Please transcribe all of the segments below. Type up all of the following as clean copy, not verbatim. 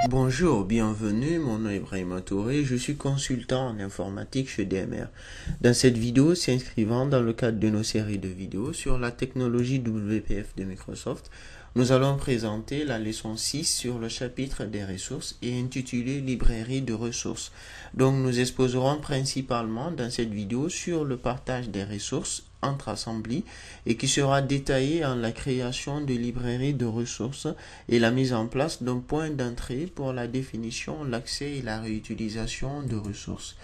Bonjour, bienvenue, mon nom est Ibrahima Touré, je suis consultant en informatique chez DMR. Dans cette vidéo, s'inscrivant dans le cadre de nos séries de vidéos sur la technologie WPF de Microsoft, nous allons présenter la leçon 6 sur le chapitre des ressources et intitulée Librairie de ressources. Donc nous exposerons principalement dans cette vidéo sur le partage des ressources entre assemblées et qui sera détaillé en la création de librairies de ressources et la mise en place d'un point d'entrée pour la définition, l'accès et la réutilisation de ressources.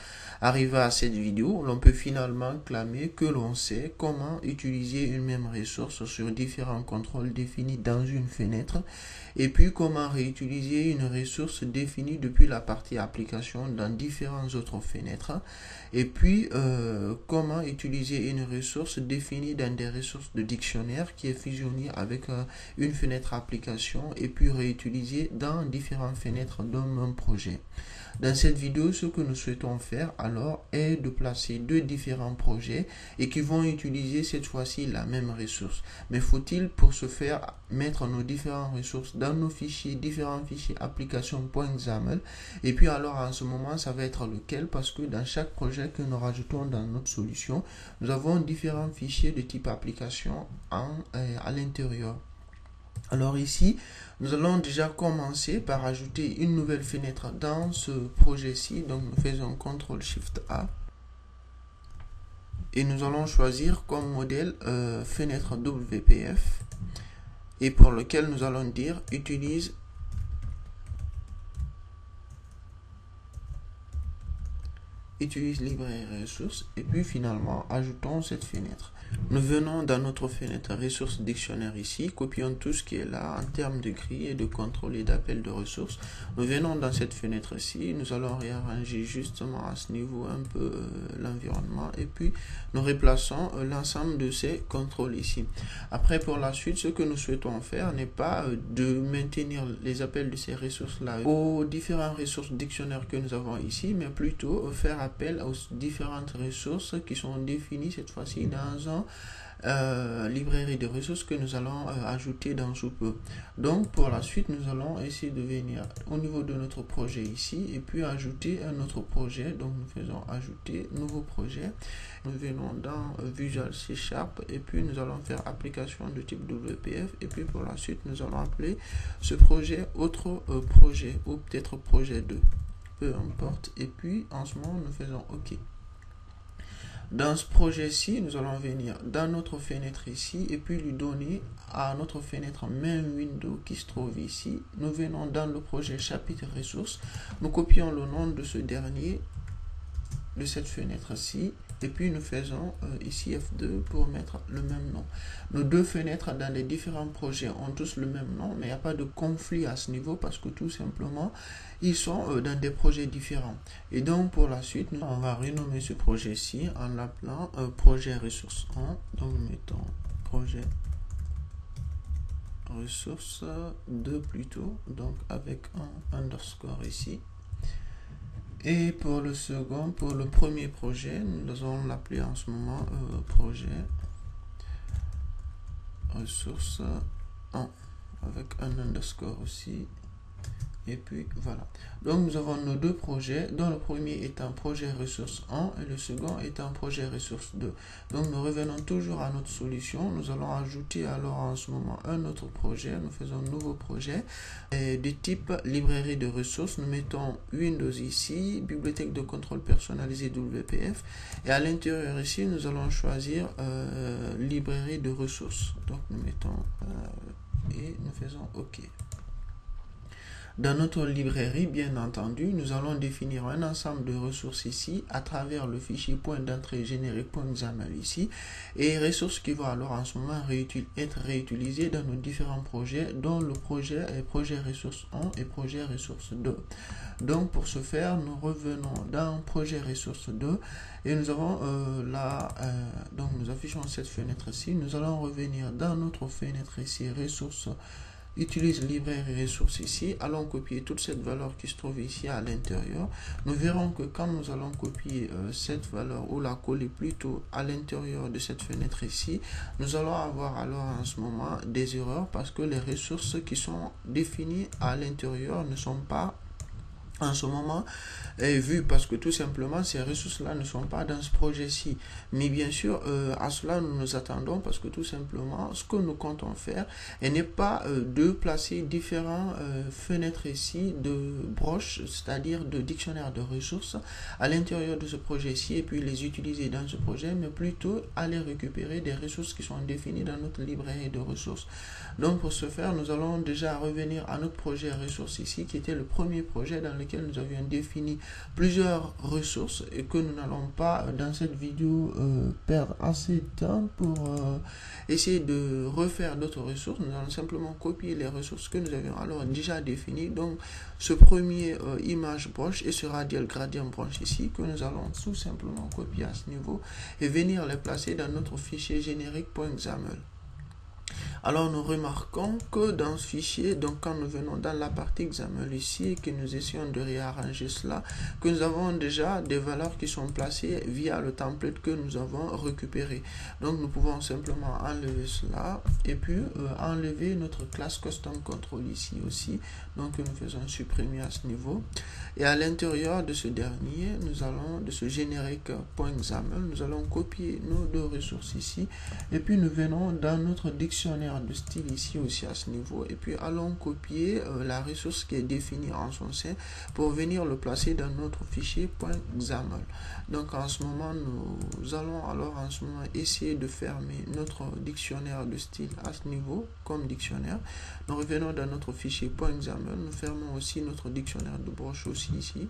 Arrivé à cette vidéo, l'on peut finalement clamer que l'on sait comment utiliser une même ressource sur différents contrôles définis dans une fenêtre et puis comment réutiliser une ressource définie depuis la partie application dans différentes autres fenêtres et puis comment utiliser une ressource définie dans des ressources de dictionnaire qui est fusionnée avec une fenêtre application et puis réutilisée dans différentes fenêtres d'un même projet. Dans cette vidéo, ce que nous souhaitons faire alors est de placer deux différents projets et qui vont utiliser cette fois-ci la même ressource. Mais faut-il pour ce faire mettre nos différentes ressources dans nos fichiers, différents fichiers application.xaml et puis alors en ce moment ça va être lequel parce que dans chaque projet que nous rajoutons dans notre solution, nous avons différents fichiers de type application à l'intérieur. Alors ici, nous allons déjà commencer par ajouter une nouvelle fenêtre dans ce projet-ci. Donc nous faisons CTRL-SHIFT-A. Et nous allons choisir comme modèle fenêtre WPF. Et pour lequel nous allons dire utilise librairie ressources. Et puis finalement, ajoutons cette fenêtre. Nous venons dans notre fenêtre ressources dictionnaire ici, copions tout ce qui est là en termes de grille et de contrôle et d'appel de ressources. Nous venons dans cette fenêtre-ci, nous allons réarranger justement à ce niveau un peu l'environnement et puis nous replaçons l'ensemble de ces contrôles ici. Après pour la suite, ce que nous souhaitons faire n'est pas de maintenir les appels de ces ressources-là aux différentes ressources dictionnaires que nous avons ici, mais plutôt faire appel aux différentes ressources qui sont définies cette fois-ci dans un librairie de ressources que nous allons ajouter dans sous peu. Donc pour la suite nous allons essayer de venir au niveau de notre projet ici et puis ajouter un autre projet. Donc nous faisons ajouter nouveau projet, nous venons dans Visual C# et puis nous allons faire application de type WPF et puis pour la suite nous allons appeler ce projet autre projet ou peut-être projet 2, peu importe, et puis en ce moment nous faisons OK. Dans ce projet-ci, nous allons venir dans notre fenêtre ici et puis lui donner à notre fenêtre même window qui se trouve ici. Nous venons dans le projet chapitre ressources. Nous copions le nom de ce dernier, de cette fenêtre-ci. Et puis nous faisons ici F2 pour mettre le même nom. Nos deux fenêtres dans les différents projets ont tous le même nom, mais il n'y a pas de conflit à ce niveau parce que tout simplement, ils sont dans des projets différents. Et donc pour la suite, on va renommer ce projet-ci en l'appelant projet ressources 1. Donc nous mettons projet ressources 2 plutôt, donc avec un underscore ici. Et pour le second, pour le premier projet, nous allons l'appeler en ce moment projet ressources 1 avec un underscore aussi. Et puis voilà. Donc nous avons nos deux projets, dont le premier est un projet ressources 1 et le second est un projet ressources 2. Donc nous revenons toujours à notre solution. Nous allons ajouter alors en ce moment un autre projet. Nous faisons un nouveau projet de type librairie de ressources. Nous mettons Windows ici, bibliothèque de contrôle personnalisé WPF. Et à l'intérieur ici, nous allons choisir librairie de ressources. Donc nous mettons et nous faisons OK. Dans notre librairie, bien entendu, nous allons définir un ensemble de ressources ici à travers le fichier point d'entrée générique.xaml ici et ressources qui vont alors en ce moment être réutilisées dans nos différents projets dont le projet est projet ressources 1 et projet ressources 2. Donc pour ce faire, nous revenons dans projet ressources 2 et nous avons donc nous affichons cette fenêtre ici. Nous allons revenir dans notre fenêtre ici ressources utilise librairie ressources ici, allons copier toute cette valeur qui se trouve ici à l'intérieur. Nous verrons que quand nous allons copier cette valeur ou la coller plutôt à l'intérieur de cette fenêtre ici, nous allons avoir alors en ce moment des erreurs parce que les ressources qui sont définies à l'intérieur ne sont pas en ce moment vu parce que tout simplement ces ressources là ne sont pas dans ce projet-ci, mais bien sûr à cela nous nous attendons parce que tout simplement ce que nous comptons faire n'est pas de placer différents fenêtres ici de broches, c'est-à-dire de dictionnaire de ressources à l'intérieur de ce projet-ci et puis les utiliser dans ce projet, mais plutôt aller récupérer des ressources qui sont définies dans notre librairie de ressources. Donc pour ce faire, nous allons déjà revenir à notre projet ressources ici, qui était le premier projet dans lequel nous avions défini plusieurs ressources et que nous n'allons pas dans cette vidéo perdre assez de temps pour essayer de refaire d'autres ressources. Nous allons simplement copier les ressources que nous avions alors déjà définies. Donc ce premier image broche et ce radial gradient broche ici que nous allons tout simplement copier à ce niveau et venir les placer dans notre fichier générique.xaml. Alors nous remarquons que dans ce fichier, donc quand nous venons dans la partie XAML ici et que nous essayons de réarranger cela, que nous avons déjà des valeurs qui sont placées via le template que nous avons récupéré. Donc nous pouvons simplement enlever cela et puis enlever notre classe custom control ici aussi, donc nous faisons supprimer à ce niveau. Et à l'intérieur de ce dernier, nous allons de ce générique.xaml, nous allons copier nos deux ressources ici et puis nous venons dans notre dictionnaire de style ici aussi à ce niveau et puis allons copier la ressource qui est définie en son sein pour venir le placer dans notre fichier .xaml. Donc en ce moment nous allons alors en ce moment essayer de fermer notre dictionnaire de style à ce niveau comme dictionnaire. Nous revenons dans notre fichier .xaml, nous fermons aussi notre dictionnaire de broche aussi ici.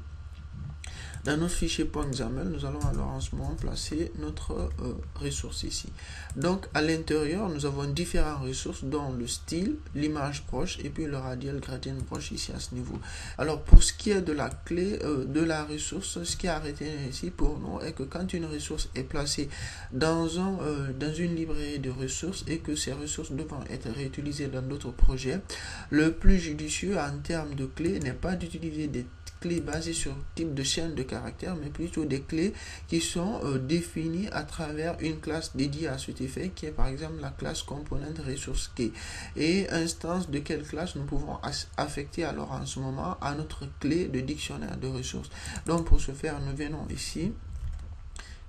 Dans notre fichier .xaml, nous allons alors en ce moment placer notre ressource ici. Donc à l'intérieur, nous avons différentes ressources dont le style, l'image broche et puis le radial gradient broche ici à ce niveau. Alors pour ce qui est de la clé de la ressource, ce qui est arrêté ici pour nous est que quand une ressource est placée dans une librairie de ressources et que ces ressources devront être réutilisées dans d'autres projets, le plus judicieux en termes de clés n'est pas d'utiliser des clés basées sur type de chaîne de caractères, mais plutôt des clés qui sont définies à travers une classe dédiée à cet effet, qui est par exemple la classe component ressource key. Et instance de quelle classe nous pouvons affecter alors en ce moment à notre clé de dictionnaire de ressources. Donc pour ce faire, nous venons ici.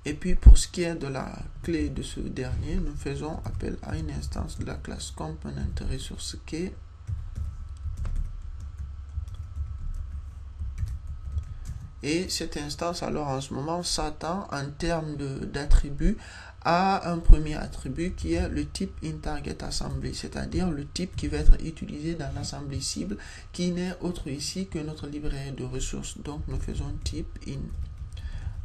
Et puis pour ce qui est de la clé de ce dernier, nous faisons appel à une instance de la classe component ressource key. Et cette instance alors en ce moment s'attend en termes d'attributs à un premier attribut qui est le type inTargetAssembly, c'est-à-dire le type qui va être utilisé dans l'assemblée cible qui n'est autre ici que notre librairie de ressources. Donc nous faisons type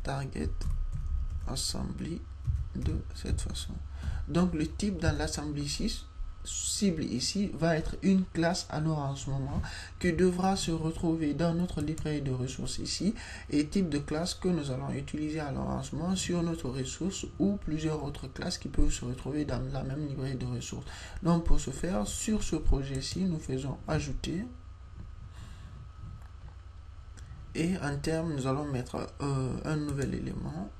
inTargetAssembly de cette façon. Donc le type dans l'assemblée cible ici va être une classe alors en ce moment qui devra se retrouver dans notre librairie de ressources ici et type de classe que nous allons utiliser alors en ce moment sur notre ressource ou plusieurs autres classes qui peuvent se retrouver dans la même librairie de ressources. Donc pour ce faire, sur ce projet-ci, nous faisons ajouter et en termes nous allons mettre un nouvel élément.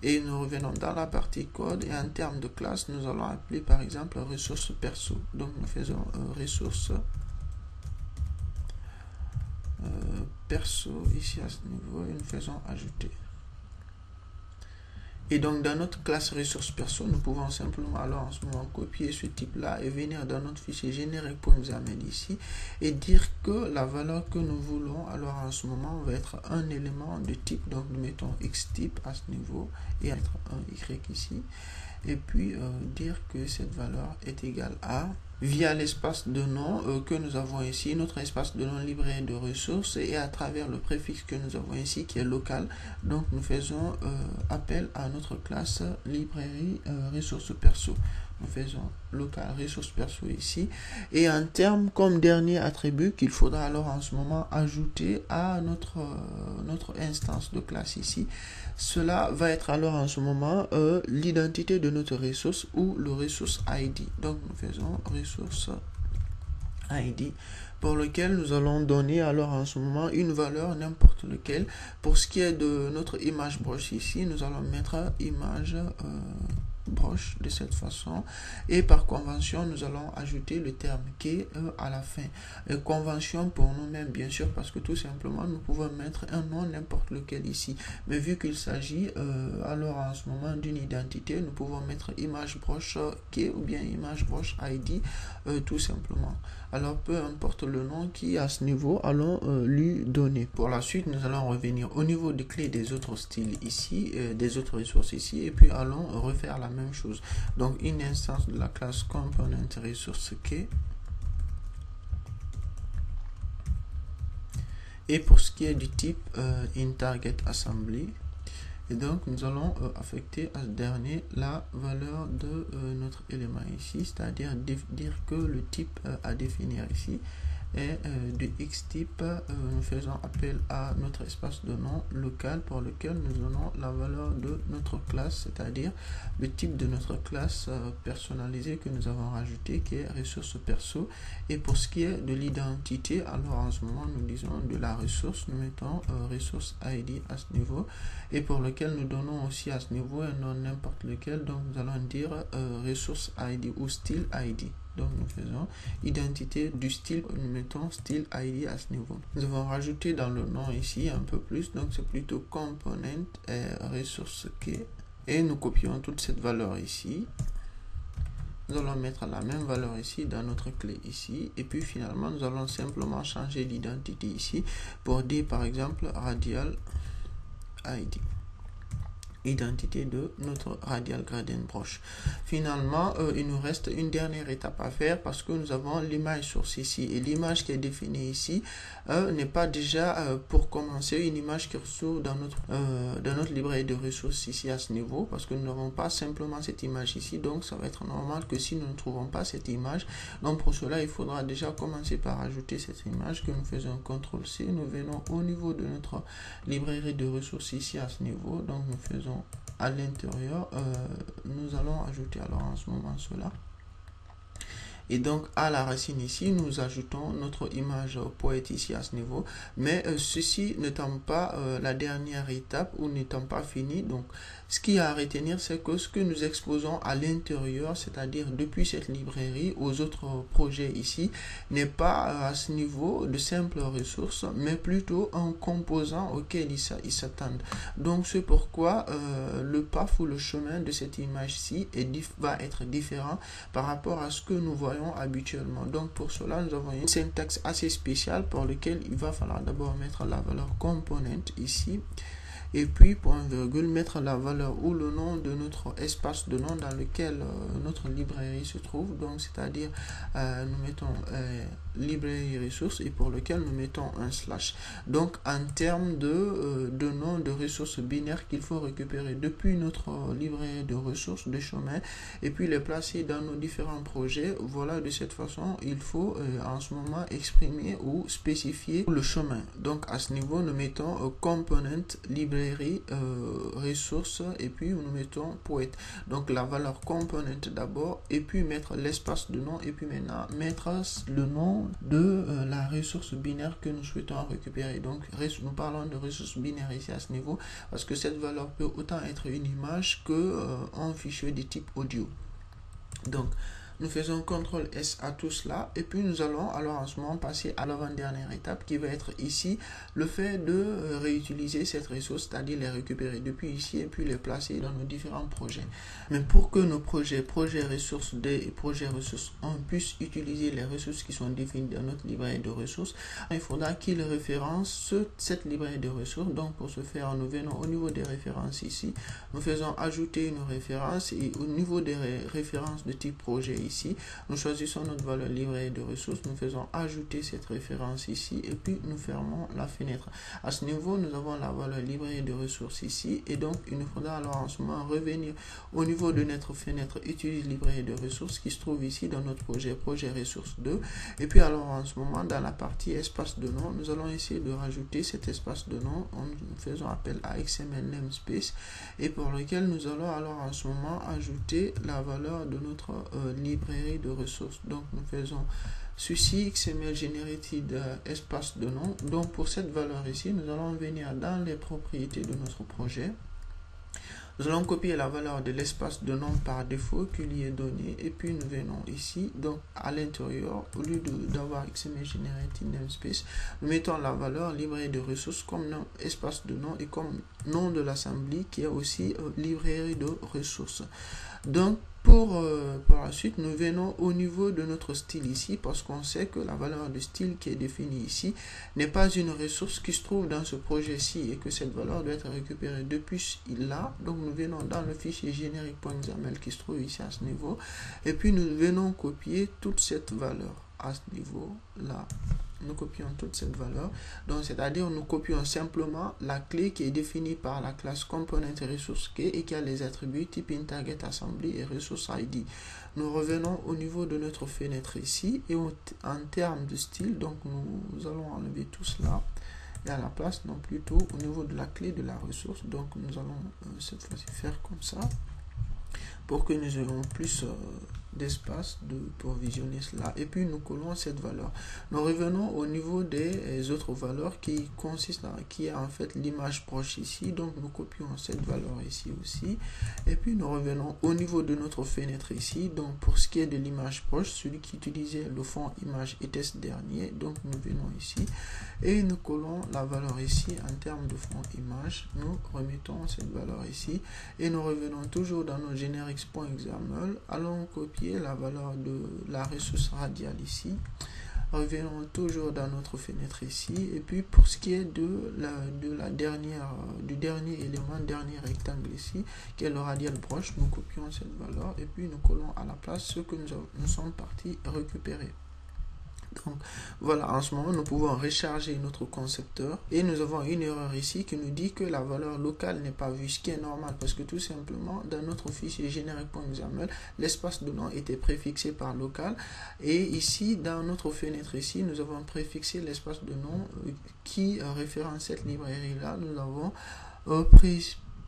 Et nous revenons dans la partie code et en termes de classe, nous allons appeler par exemple ressource perso. Donc nous faisons ressource perso ici à ce niveau et nous faisons ajouter. Et donc dans notre classe ressource perso, nous pouvons simplement alors en ce moment copier ce type là et venir dans notre fichier générique.xaml ici et dire que la valeur que nous voulons alors en ce moment va être un élément de type, donc nous mettons xtype à ce niveau et mettre un y ici et puis dire que cette valeur est égale à via l'espace de nom que nous avons ici, notre espace de nom librairie de ressources et à travers le préfixe que nous avons ici qui est local. Donc nous faisons appel à notre classe librairie ressources perso. nous faisons local ressources perso ici. Et en termes comme dernier attribut qu'il faudra alors en ce moment ajouter à notre instance de classe ici, cela va être alors en ce moment l'identité de notre ressource ou le ressource ID. Donc nous faisons ressource ID pour lequel nous allons donner alors en ce moment une valeur n'importe lequel. Pour ce qui est de notre image broche ici, nous allons mettre image broche de cette façon, et par convention nous allons ajouter le terme key à la fin. Convention pour nous-mêmes bien sûr, parce que tout simplement nous pouvons mettre un nom n'importe lequel ici, mais vu qu'il s'agit alors en ce moment d'une identité, nous pouvons mettre image broche key ou bien image broche ID tout simplement. Alors peu importe le nom qui à ce niveau allons lui donner. Pour la suite nous allons revenir au niveau des clés des autres styles ici, des autres ressources ici, et puis allons refaire la même chose. Donc une instance de la classe component ressource key. Et pour ce qui est du type inTargetAssembly, et donc nous allons affecter à ce dernier la valeur de notre élément ici, c'est-à-dire dire que le type à définir ici est de X type. Nous faisons appel à notre espace de nom local pour lequel nous donnons la valeur de notre classe, c'est-à-dire le type de notre classe personnalisée que nous avons rajouté, qui est ressource perso. Et pour ce qui est de l'identité, alors en ce moment nous disons de la ressource, nous mettons ressource ID à ce niveau, et pour lequel nous donnons aussi à ce niveau un nom n'importe lequel, donc nous allons dire ressource ID ou style ID. Donc nous faisons identité du style, nous mettons style ID à ce niveau. Nous avons rajouté dans le nom ici un peu plus, donc c'est plutôt component ressource key, et nous copions toute cette valeur ici. Nous allons mettre la même valeur ici dans notre clé ici, et puis finalement nous allons simplement changer l'identité ici pour dire par exemple radial ID, identité de notre radial gradient broche. Finalement il nous reste une dernière étape à faire, parce que nous avons l'image source ici, et l'image qui est définie ici n'est pas déjà pour commencer une image qui ressort dans notre librairie de ressources ici à ce niveau, parce que nous n'avons pas simplement cette image ici. Donc ça va être normal que si nous ne trouvons pas cette image, donc pour cela il faudra déjà commencer par ajouter cette image, que nous faisons CTRL C, nous venons au niveau de notre librairie de ressources ici à ce niveau, donc nous faisons à l'intérieur, nous allons ajouter alors en ce moment cela, et donc à la racine ici nous ajoutons notre image poète ici à ce niveau, mais ceci n'étant pas la dernière étape ou n'étant pas fini. Donc ce qu'il y a à retenir, c'est que ce que nous exposons à l'intérieur, c'est-à-dire depuis cette librairie aux autres projets ici, n'est pas à ce niveau de simples ressources, mais plutôt un composant auquel ils s'attendent. Donc c'est pourquoi le path ou le chemin de cette image-ci va être différent par rapport à ce que nous voyons habituellement. Donc pour cela nous avons une syntaxe assez spéciale pour laquelle il va falloir d'abord mettre la valeur component ici, et puis point virgule mettre la valeur ou le nom de notre espace de nom dans lequel notre librairie se trouve, donc c'est-à-dire nous mettons librairie ressources, et pour lequel nous mettons un slash. Donc en termes de nom de ressources binaires qu'il faut récupérer depuis notre librairie de ressources de chemin, et puis les placer dans nos différents projets. Voilà, de cette façon il faut en ce moment exprimer ou spécifier le chemin. Donc à ce niveau nous mettons component librairie ressources, et puis nous mettons poète, donc la valeur component d'abord, et puis mettre l'espace de nom, et puis maintenant mettre le nom de la ressource binaire que nous souhaitons récupérer. Donc nous parlons de ressource binaire ici à ce niveau, parce que cette valeur peut autant être une image que un fichier de type audio. Donc nous faisons CTRL S à tout cela, et puis nous allons alors en ce moment passer à l'avant-dernière étape, qui va être ici le fait de réutiliser cette ressource, c'est-à-dire les récupérer depuis ici et puis les placer dans nos différents projets. Mais pour que nos projets ressources D et projets ressources 1 puissent utiliser les ressources qui sont définies dans notre librairie de ressources, il faudra qu'ils référencent cette librairie de ressources. Donc pour ce faire, nous venons au niveau des références ici, nous faisons ajouter une référence, et au niveau des références de type projet ici, nous choisissons notre valeur librairie de ressources, nous faisons ajouter cette référence ici et puis nous fermons la fenêtre. À ce niveau, nous avons la valeur librairie de ressources ici et donc il nous faudra alors en ce moment revenir au niveau de notre fenêtre utilise librairie de ressources qui se trouve ici dans notre projet ressources 2 et puis alors en ce moment dans la partie espace de nom, nous allons essayer de rajouter cet espace de nom en faisant appel à XML namespace et pour lequel nous allons alors en ce moment ajouter la valeur de notre librairie de ressources. Donc nous faisons ceci XML generated espace de nom. Donc pour cette valeur ici, nous allons venir dans les propriétés de notre projet. Nous allons copier la valeur de l'espace de nom par défaut qui lui est donné et puis nous venons ici, donc à l'intérieur, au lieu d'avoir XML generated namespace, nous mettons la valeur librairie de ressources comme nom, espace de nom et comme nom de l'assembly qui est aussi librairie de ressources. Donc pour la suite, nous venons au niveau de notre style ici parce qu'on sait que la valeur de style qui est définie ici n'est pas une ressource qui se trouve dans ce projet-ci et que cette valeur doit être récupérée depuis là. Donc nous venons dans le fichier générique.xaml qui se trouve ici à ce niveau et puis nous venons copier toute cette valeur à ce niveau-là. Nous copions toute cette valeur, donc c'est-à-dire nous copions simplement la clé qui est définie par la classe component resource key et qui a les attributs type target assembly et resource id. Nous revenons au niveau de notre fenêtre ici et en termes de style, donc nous allons enlever tout cela et à la place non plutôt au niveau de la clé de la ressource. Donc nous allons cette fois-ci faire comme ça pour que nous ayons plus d'espace pour visionner cela et puis nous collons cette valeur. Nous revenons au niveau des autres valeurs qui consistent qui est en fait l'image proche ici, donc nous copions cette valeur ici aussi et puis nous revenons au niveau de notre fenêtre ici. Donc pour ce qui est de l'image proche, celui qui utilisait le fond image était ce dernier, donc nous venons ici et nous collons la valeur ici en termes de fond image, nous remettons cette valeur ici et nous revenons toujours dans nos generics.xaml, allons copier la valeur de la ressource radiale ici, revenons toujours dans notre fenêtre ici et puis pour ce qui est du dernier élément, dernier rectangle ici qui est le radial broche, nous copions cette valeur et puis nous collons à la place ce que nous sommes partis récupérer. Donc voilà, en ce moment nous pouvons recharger notre concepteur et nous avons une erreur ici qui nous dit que la valeur locale n'est pas vue, ce qui est normal parce que tout simplement dans notre fichier générique.xaml l'espace de nom était préfixé par local et ici dans notre fenêtre ici nous avons préfixé l'espace de nom qui référence cette librairie là. Nous avons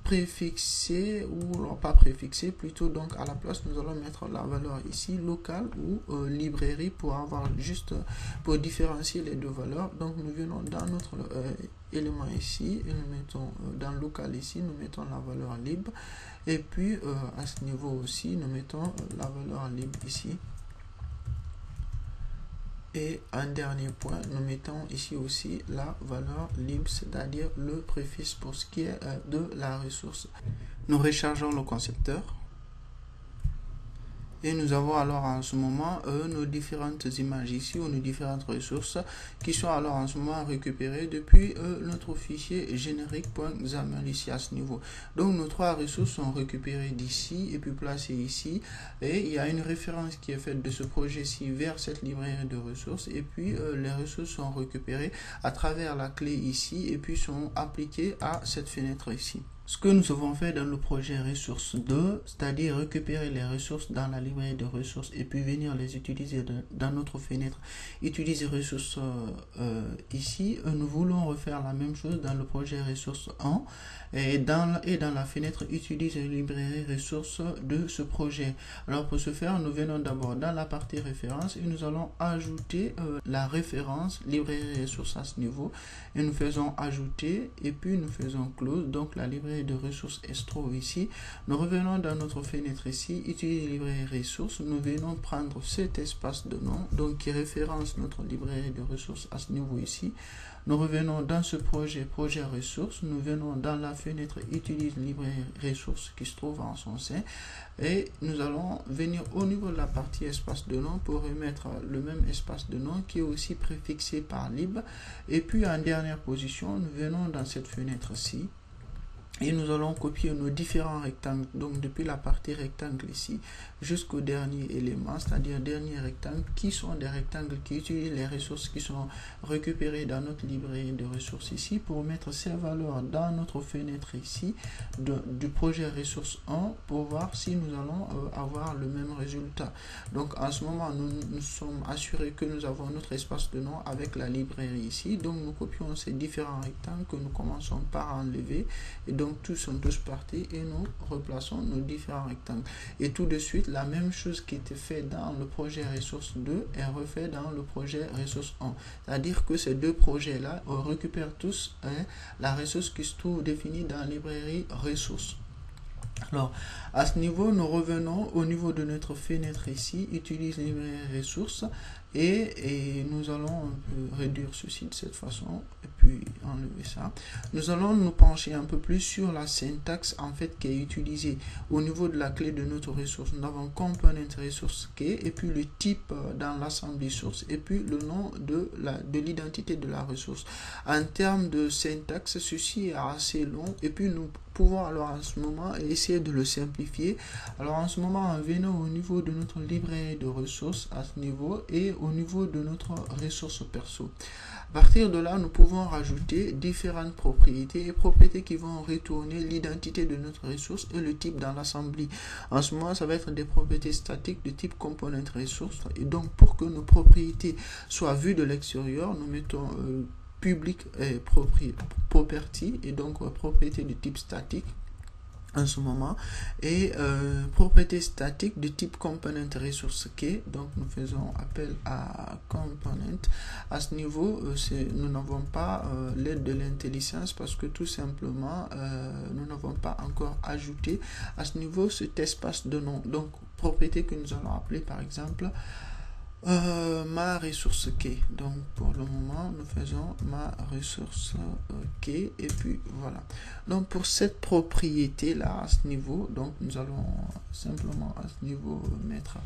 préfixé ou pas préfixé plutôt, donc à la place nous allons mettre la valeur ici locale ou librairie pour avoir juste pour différencier les deux valeurs. Donc nous venons dans notre élément ici et nous mettons dans local ici nous mettons la valeur lib et puis à ce niveau aussi nous mettons la valeur lib ici. Et un dernier point, nous mettons ici aussi la valeur lib, c'est-à-dire le préfixe pour ce qui est de la ressource. Nous rechargeons le concepteur. Et nous avons alors en ce moment nos différentes images ici ou nos différentes ressources qui sont alors en ce moment récupérées depuis notre fichier générique.xaml ici à ce niveau. Donc nos trois ressources sont récupérées d'ici et puis placées ici et il y a une référence qui est faite de ce projet-ci vers cette librairie de ressources et puis les ressources sont récupérées à travers la clé ici et puis sont appliquées à cette fenêtre ici. Ce que nous avons fait dans le projet ressources 2, c'est-à-dire récupérer les ressources dans la librairie de ressources et puis venir les utiliser dans notre fenêtre, utiliser ressources ici, nous voulons refaire la même chose dans le projet ressources 1 et dans la fenêtre utiliser librairie ressources de ce projet. Alors pour ce faire, nous venons d'abord dans la partie référence et nous allons ajouter la référence librairie ressources à ce niveau et nous faisons ajouter et puis nous faisons close, donc la librairie de ressources est trouve ici. Nous revenons dans notre fenêtre ici, utiliser librairie ressources, nous venons prendre cet espace de nom donc qui référence notre librairie de ressources à ce niveau ici. Nous revenons dans ce projet ressources, nous venons dans la fenêtre utilise librairie ressources qui se trouve en son sein et nous allons venir au niveau de la partie espace de nom pour remettre le même espace de nom qui est aussi préfixé par lib et puis en dernière position nous venons dans cette fenêtre ci Et nous allons copier nos différents rectangles, donc depuis la partie rectangle ici jusqu'au dernier élément, c'est-à-dire dernier rectangle, qui sont des rectangles qui utilisent les ressources qui sont récupérées dans notre librairie de ressources ici, pour mettre ces valeurs dans notre fenêtre ici du projet ressources 1 pour voir si nous allons avoir le même résultat. Donc en ce moment, nous sommes assurés que nous avons notre espace de nom avec la librairie ici, donc nous copions ces différents rectangles que nous commençons par enlever, et donc tous sont tous partis et nous replaçons nos différents rectangles. Et tout de suite, la même chose qui était fait dans le projet ressources 2 est refait dans le projet ressources 1. C'est-à-dire que ces deux projets-là récupèrent tous la ressource qui se trouve définie dans la librairie ressources. Alors, à ce niveau, nous revenons au niveau de notre fenêtre ici, utilise librairie ressources, et nous allons un peu réduire ceci de cette façon, et puis enlever ça. Nous allons nous pencher un peu plus sur la syntaxe en fait qui est utilisée au niveau de la clé de notre ressource. Nous avons component resource key, et puis le type dans l'assembly source, et puis le nom de l'identité de la ressource. En termes de syntaxe, ceci est assez long, et puis nous pouvons alors en ce moment essayer de le simplifier. Alors en ce moment, en venant au niveau de notre librairie de ressources à ce niveau et au niveau de notre ressource perso. À partir de là, nous pouvons rajouter différentes propriétés et propriétés qui vont retourner l'identité de notre ressource et le type dans l'assembly. En ce moment, ça va être des propriétés statiques de type component resource. Et donc, pour que nos propriétés soient vues de l'extérieur, nous mettons public property, et donc propriété de type statique en ce moment, et propriété statique de type component resource key. Donc nous faisons appel à component. À ce niveau, nous n'avons pas l'aide de l'intelligence parce que tout simplement nous n'avons pas encore ajouté à ce niveau cet espace de nom. Donc propriété que nous allons appeler par exemple ma ressource key. Donc pour le moment nous faisons ma ressource key, et puis voilà. Donc pour cette propriété là à ce niveau, donc nous allons simplement à ce niveau mettre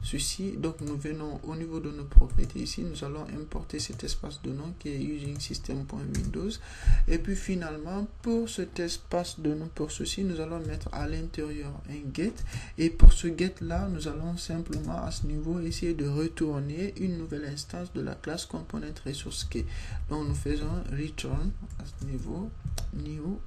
ceci. Donc nous venons au niveau de nos propriétés ici, nous allons importer cet espace de nom qui est using system.windows, et puis finalement pour cet espace de nom, pour ceci nous allons mettre à l'intérieur un get, et pour ce get là nous allons simplement à ce niveau essayer de retourner une nouvelle instance de la classe component resource key. Donc nous faisons return à ce niveau new.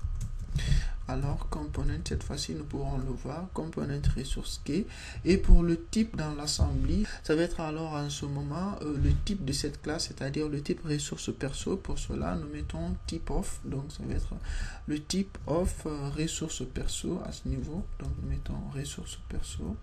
Alors component, cette fois-ci nous pourrons le voir, component resource key, et pour le type dans l'assembly, ça va être alors en ce moment le type de cette classe, c'est-à-dire le type ressource perso. Pour cela nous mettons type of, donc ça va être le type of ressource perso à ce niveau. Donc nous mettons ressource perso.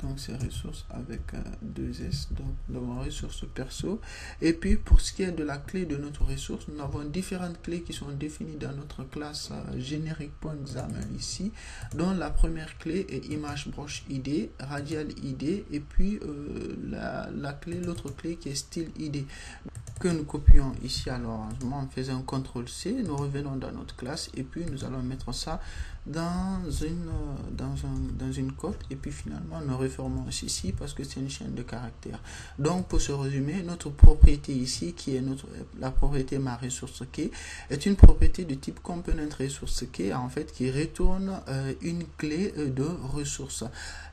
Donc c'est ressources avec 2S, donc nous avons ressources perso. Et puis pour ce qui est de la clé de notre ressource, nous avons différentes clés qui sont définies dans notre classe générique.xaml ici, dont la première clé est image broche id, radial id, et puis l'autre clé qui est style id, que nous copions ici. Alors en ce moment on faisait un CTRL-C, nous revenons dans notre classe, et puis nous allons mettre ça dans une cote, et puis finalement nous reformons ici parce que c'est une chaîne de caractères. Donc pour se résumer, notre propriété ici qui est la propriété ma ressource key est une propriété de type component resource key en fait qui retourne une clé de ressource,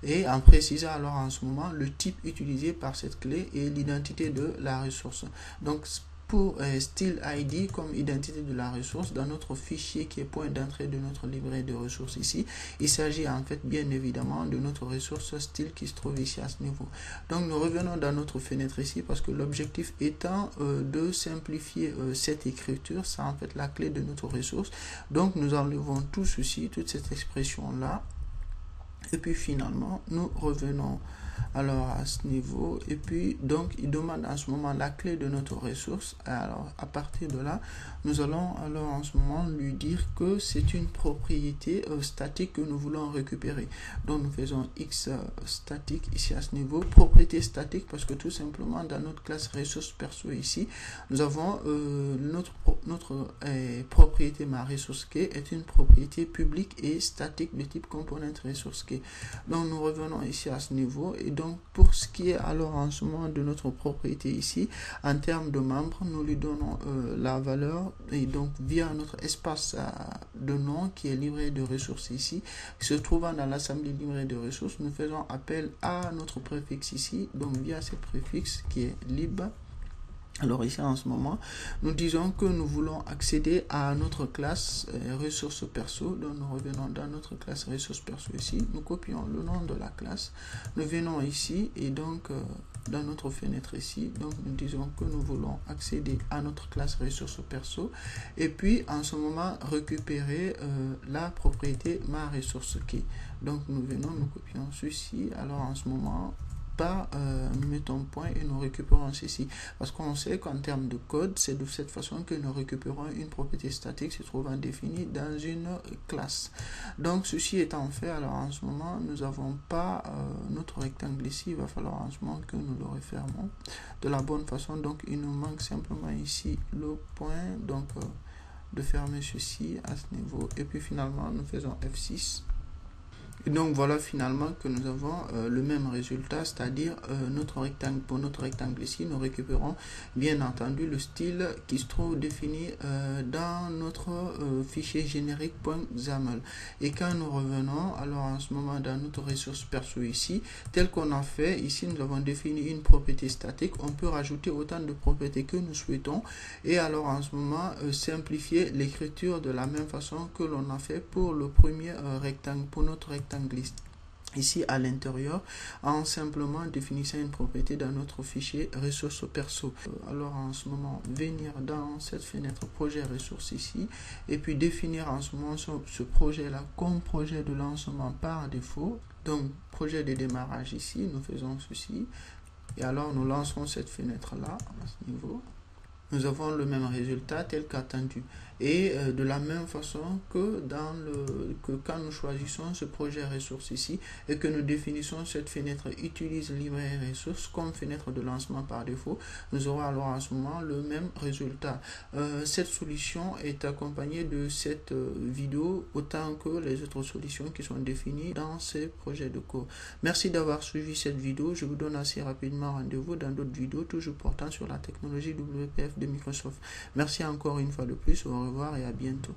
et en précisant alors en ce moment le type utilisé par cette clé et l'identité de la ressource. Donc pour style id comme identité de la ressource dans notre fichier qui est point d'entrée de notre librairie de ressources ici, il s'agit en fait bien évidemment de notre ressource style qui se trouve ici à ce niveau. Donc nous revenons dans notre fenêtre ici parce que l'objectif étant de simplifier cette écriture, c'est en fait la clé de notre ressource. Donc nous enlevons tout ceci, toute cette expression là, et puis finalement nous revenons alors à ce niveau, et puis donc il demande en ce moment la clé de notre ressource. Alors à partir de là nous allons alors en ce moment lui dire que c'est une propriété statique que nous voulons récupérer. Donc nous faisons x statique ici à ce niveau, propriété statique parce que tout simplement dans notre classe ressource perso ici nous avons notre propriété ma ressource key est une propriété publique et statique de type component resource key. Donc nous revenons ici à ce niveau, Et donc pour ce qui est alors en ce moment de notre propriété ici, en termes de membres, nous lui donnons la valeur, et donc via notre espace de nom qui est livré de ressources ici, se trouvant dans l'assemblée livrée de ressources, nous faisons appel à notre préfixe ici, donc via ce préfixe qui est lib. Alors ici en ce moment, nous disons que nous voulons accéder à notre classe ressources perso. Donc nous revenons dans notre classe ressources perso ici, nous copions le nom de la classe, nous venons ici et donc dans notre fenêtre ici, donc nous disons que nous voulons accéder à notre classe ressources perso et puis en ce moment récupérer la propriété ma ressource key. Donc nous venons, nous copions ceci. Alors en ce moment, nous mettons point et nous récupérons ceci parce qu'on sait qu'en termes de code, c'est de cette façon que nous récupérons une propriété statique se trouvant définie dans une classe. Donc ceci étant fait, alors en ce moment nous n'avons pas notre rectangle ici, il va falloir en ce moment que nous le refermons de la bonne façon. Donc il nous manque simplement ici le point, donc de fermer ceci à ce niveau et puis finalement nous faisons F6. Et donc voilà finalement que nous avons le même résultat, c'est-à-dire notre rectangle. Pour notre rectangle ici, nous récupérons bien entendu le style qui se trouve défini dans notre fichier générique.xaml. Et quand nous revenons, alors en ce moment dans notre ressource perso ici, tel qu'on a fait, ici nous avons défini une propriété statique, on peut rajouter autant de propriétés que nous souhaitons. Et alors en ce moment, simplifier l'écriture de la même façon que l'on a fait pour le premier rectangle, pour notre rectangle ici à l'intérieur, en simplement définissant une propriété dans notre fichier ressources perso. Alors en ce moment, venir dans cette fenêtre projet ressources ici et puis définir en ce moment ce projet là comme projet de lancement par défaut. Donc projet de démarrage ici, nous faisons ceci et alors nous lançons cette fenêtre là à ce niveau. Nous avons le même résultat tel qu'attendu. Et de la même façon que quand nous choisissons ce projet ressources ici et que nous définissons cette fenêtre utilise librairie ressources comme fenêtre de lancement par défaut, nous aurons alors en ce moment le même résultat. Cette solution est accompagnée de cette vidéo autant que les autres solutions qui sont définies dans ces projets de cours. Merci d'avoir suivi cette vidéo. Je vous donne assez rapidement rendez-vous dans d'autres vidéos toujours portant sur la technologie WPF de Microsoft. Merci encore une fois de plus. Au revoir et à bientôt.